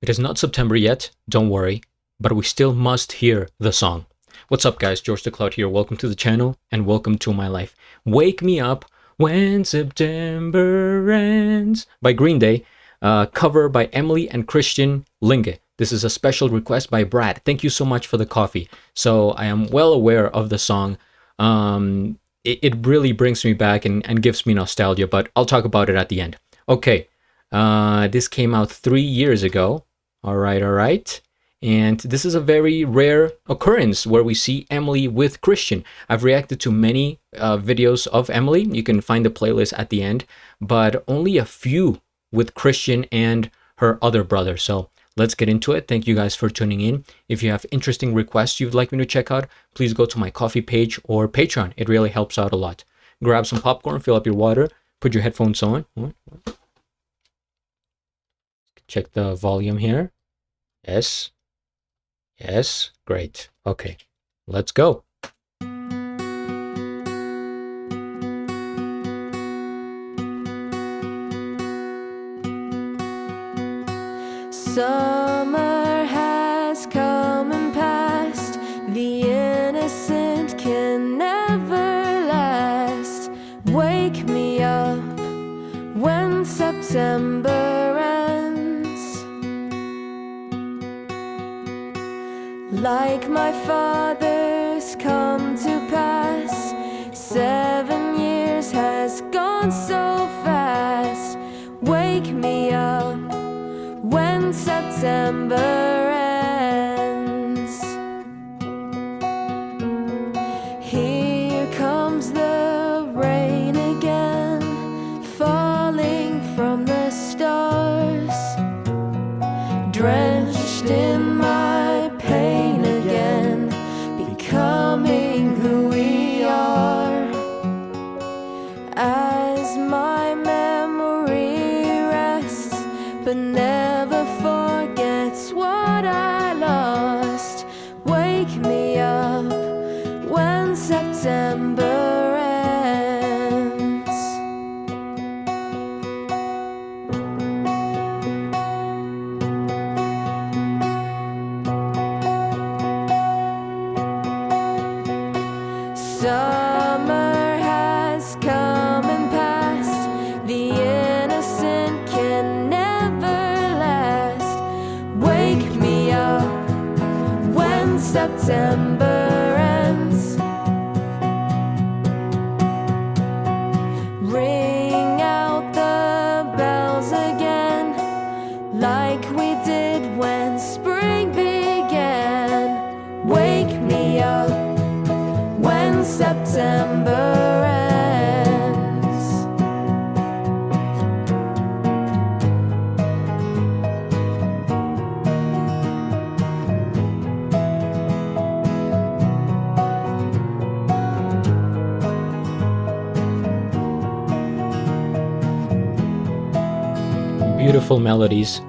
It is not September yet, don't worry, but we still must hear the song. What's up, guys? GeorgeTheCloud here. Welcome to the channel and welcome to my life. Wake Me Up When September Ends by Green Day, cover by Emily and Christian Linge. This is a special request by Brad. Thank you so much for the coffee. So I am well aware of the song. It really brings me back and gives me nostalgia, but I'll talk about it at the end. Okay, this came out 3 years ago. All right. And this is a very rare occurrence where we see Emily with Christian. I've reacted to many videos of Emily. You can find the playlist at the end, but only a few with Christian and her other brother. So let's get into it. Thank you guys for tuning in. If you have interesting requests you'd like me to check out, please go to my Ko-fi page or Patreon. It really helps out a lot. Grab some popcorn, fill up your water, put your headphones on. Check the volume here. Yes, great. Okay, let's go. Summer has come and passed. The innocent can never last. Wake me up when September ends. Like my father's come to pass. 7 years has gone so fast. Wake me up when September ends. Here comes the rain again, falling from the stars, drenched in my pain again, becoming who we are. As my memory rests, but never forgets what I lost. Wake me up when September ends. Summer has come and passed. The innocent can never last. Wake me up when September ends. Ring out the bells again, like we did when spring began. Wake me up when September ends. Beautiful melodies.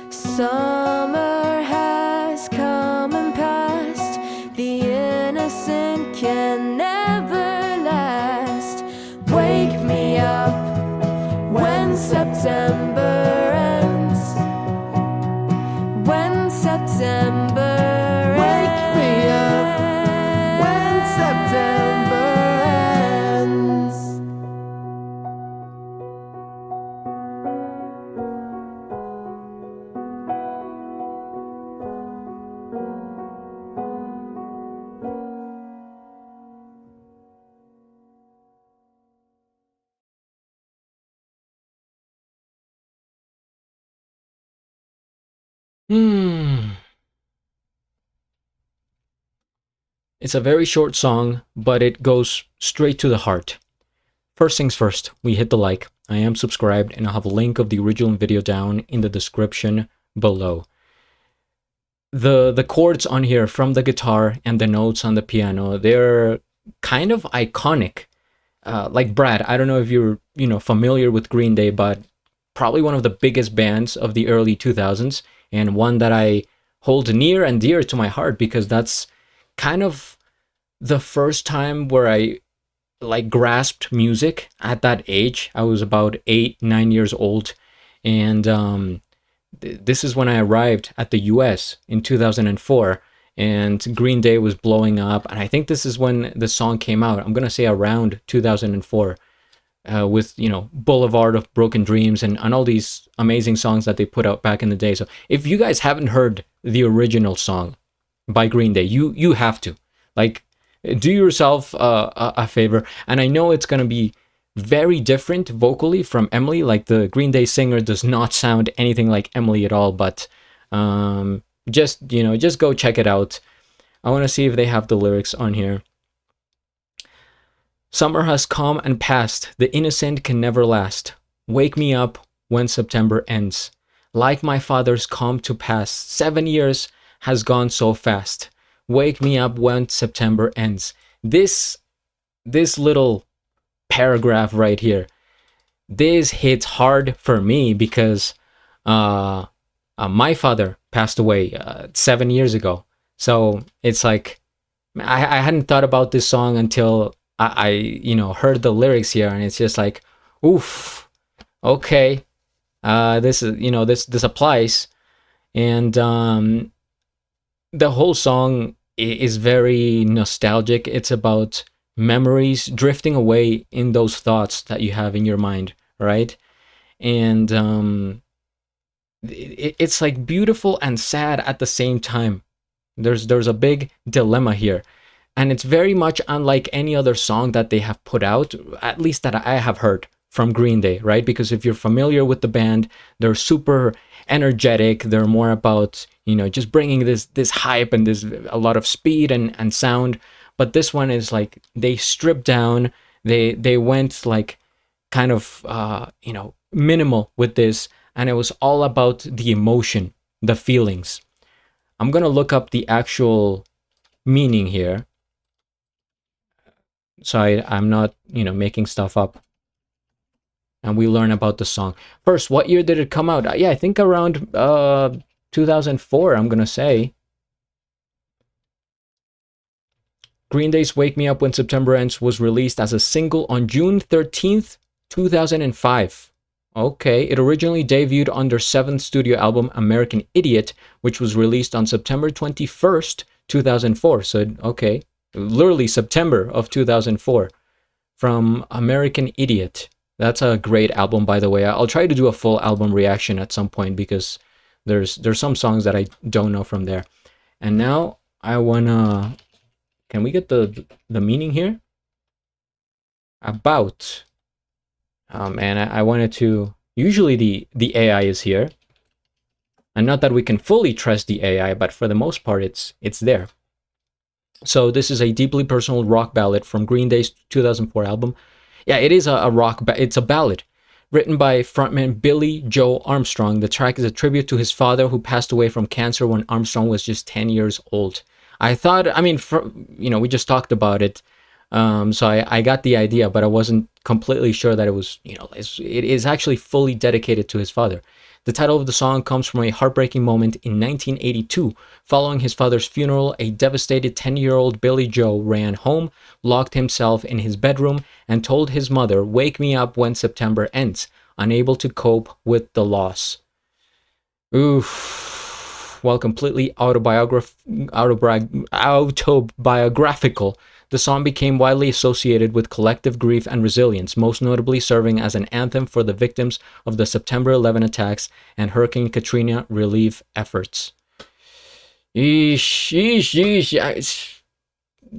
Summer has come and passed. The innocent can never last. Wake me up when September ends. When September Wake me up when September ends. It's a very short song, but it goes straight to the heart. First things first, we hit the like. I am subscribed, and I'll have a link of the original video down in the description below. The chords on here from the guitar and the notes on the piano, they're kind of iconic. Like Brad, I don't know if you're familiar with Green Day, but probably one of the biggest bands of the early 2000s, and one that I hold near and dear to my heart because that's kind of the first time where I like grasped music at that age. I was about 8, 9 years old, and this is when I arrived at the US in 2004, and Green Day was blowing up. And I think this is when the song came out. I'm going to say around 2004, with, Boulevard of Broken Dreams and all these amazing songs that they put out back in the day. So if you guys haven't heard the original song by Green Day, you have to. Like, do yourself a favor. And I know it's going to be very different vocally from Emily. Like, the Green Day singer does not sound anything like Emily at all, but just go check it out. I want to see if they have the lyrics on here. Summer has come and passed, the innocent can never last. Wake me up when September ends. Like my father's come to pass, 7 years has gone so fast. Wake me up when September ends. This little paragraph right here, this hits hard for me because my father passed away 7 years ago. So it's like I hadn't thought about this song until I heard the lyrics here, and it's just like, oof, okay, this is this applies. And the whole song is very nostalgic. It's about memories drifting away in those thoughts that you have in your mind, right? And it's like beautiful and sad at the same time. There's a big dilemma here, and it's very much unlike any other song that they have put out, at least that I have heard from Green Day, right? Because if you're familiar with the band, they're super energetic. They're more about, just bringing this hype and this a lot of speed and sound. But this one is like they stripped down. They went like kind of minimal with this, and it was all about the emotion, the feelings. I'm gonna look up the actual meaning here, so I'm not making stuff up, and we learn about the song. First, what year did it come out? Yeah, I think around 2004, I'm gonna say. Green Day's Wake Me Up When September Ends was released as a single on June 13th, 2005. Okay, it originally debuted on their seventh studio album, American Idiot, which was released on September 21st, 2004. So, okay, literally September of 2004, from American Idiot. That's a great album, by the way. I'll try to do a full album reaction at some point because there's some songs that I don't know from there. And now I wanna, can we get the meaning here? About. And I wanted to, usually the AI is here. And not that we can fully trust the AI, but for the most part, it's there. So this is a deeply personal rock ballad from Green Day's 2004 album. Yeah, it is it's a ballad written by frontman Billy Joe Armstrong. The track is a tribute to his father, who passed away from cancer when Armstrong was just 10 years old. I thought, we just talked about it. So I got the idea, but I wasn't completely sure that it was, it is actually fully dedicated to his father. The title of the song comes from a heartbreaking moment in 1982. Following his father's funeral, a devastated 10-year-old Billy Joe ran home, locked himself in his bedroom, and told his mother, "Wake me up when September ends," unable to cope with the loss. Oof. While completely autobiographical, the song became widely associated with collective grief and resilience, most notably serving as an anthem for the victims of the September 11 attacks and Hurricane Katrina relief efforts. Eesh.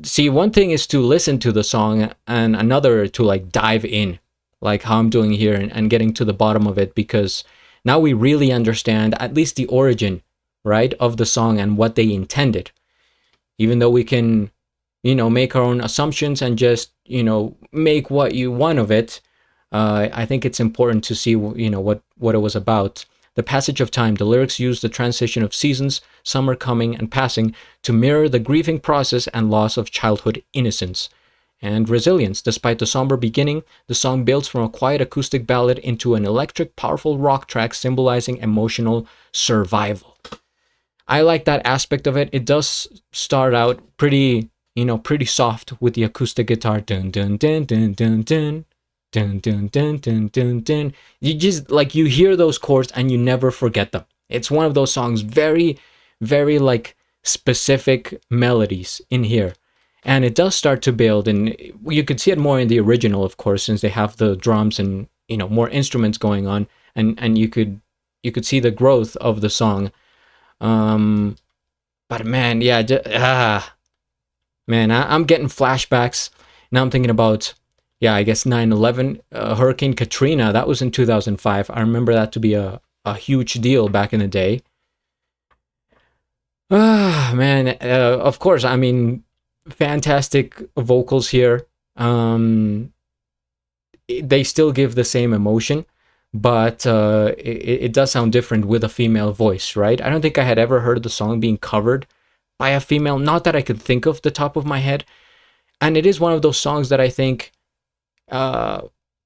See, one thing is to listen to the song, and another to like dive in, like how I'm doing here, and getting to the bottom of it, because now we really understand at least the origin, right, of the song and what they intended. Even though we can make our own assumptions and just, make what you want of it. I think it's important to see, what it was about. The passage of time, the lyrics use the transition of seasons, summer coming and passing, to mirror the grieving process and loss of childhood innocence. and resilience. Despite the somber beginning, the song builds from a quiet acoustic ballad into an electric, powerful rock track symbolizing emotional survival. I like that aspect of it. It does start out pretty, pretty soft with the acoustic guitar. Dun dun dun dun dun dun. Dun dun dun dun dun dun. You just like you hear those chords and you never forget them. It's one of those songs, very, very like specific melodies in here. And it does start to build, and you could see it more in the original, of course, since they have the drums and more instruments going on, and you could see the growth of the song. But man, yeah, man, I'm getting flashbacks now. I'm thinking about, yeah, I guess 9/11, Hurricane Katrina. That was in 2005. I remember that to be a huge deal back in the day. Man, of course, I mean, fantastic vocals here. They still give the same emotion, but it does sound different with a female voice, right? I don't think I had ever heard the song being covered by a female, not that I could think of the top of my head. And it is one of those songs that I think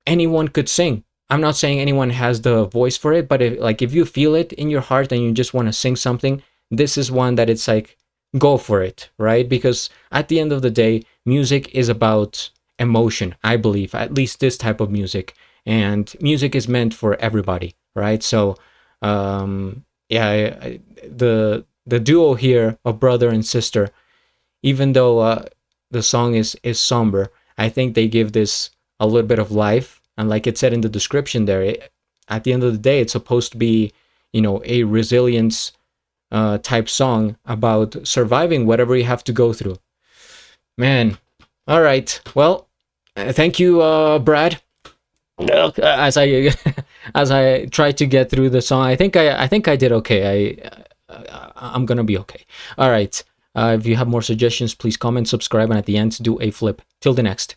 anyone could sing. I'm not saying anyone has the voice for it, but if you feel it in your heart and you just want to sing something, this is one that it's like, go for it, right? Because at the end of the day, music is about emotion, I believe, at least this type of music. And music is meant for everybody, right? So, yeah, the duo here of brother and sister, even though the song is somber, I think they give this a little bit of life. And like it said in the description there, at the end of the day, it's supposed to be, a resilience type song about surviving whatever you have to go through. Man, all right. Well, thank you, Brad. As I as I tried to get through the song, I think I did okay. I'm gonna be okay. All right. If you have more suggestions, please comment, subscribe, and at the end, do a flip. Till the next.